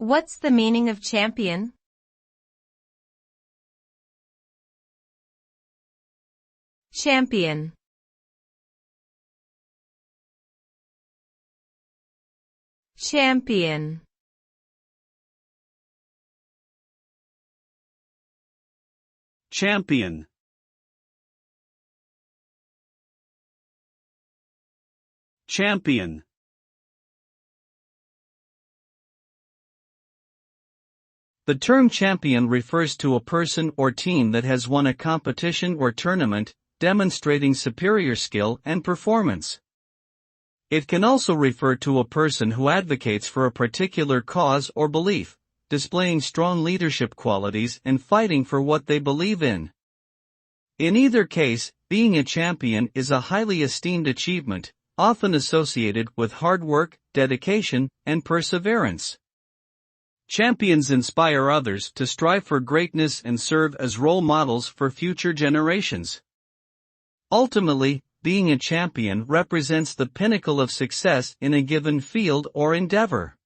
What's the meaning of champion? Champion. Champion. Champion. Champion. The term champion refers to a person or team that has won a competition or tournament, demonstrating superior skill and performance. It can also refer to a person who advocates for a particular cause or belief, displaying strong leadership qualities and fighting for what they believe in. In either case, being a champion is a highly esteemed achievement, often associated with hard work, dedication, and perseverance. Champions inspire others to strive for greatness and serve as role models for future generations. Ultimately, being a champion represents the pinnacle of success in a given field or endeavor.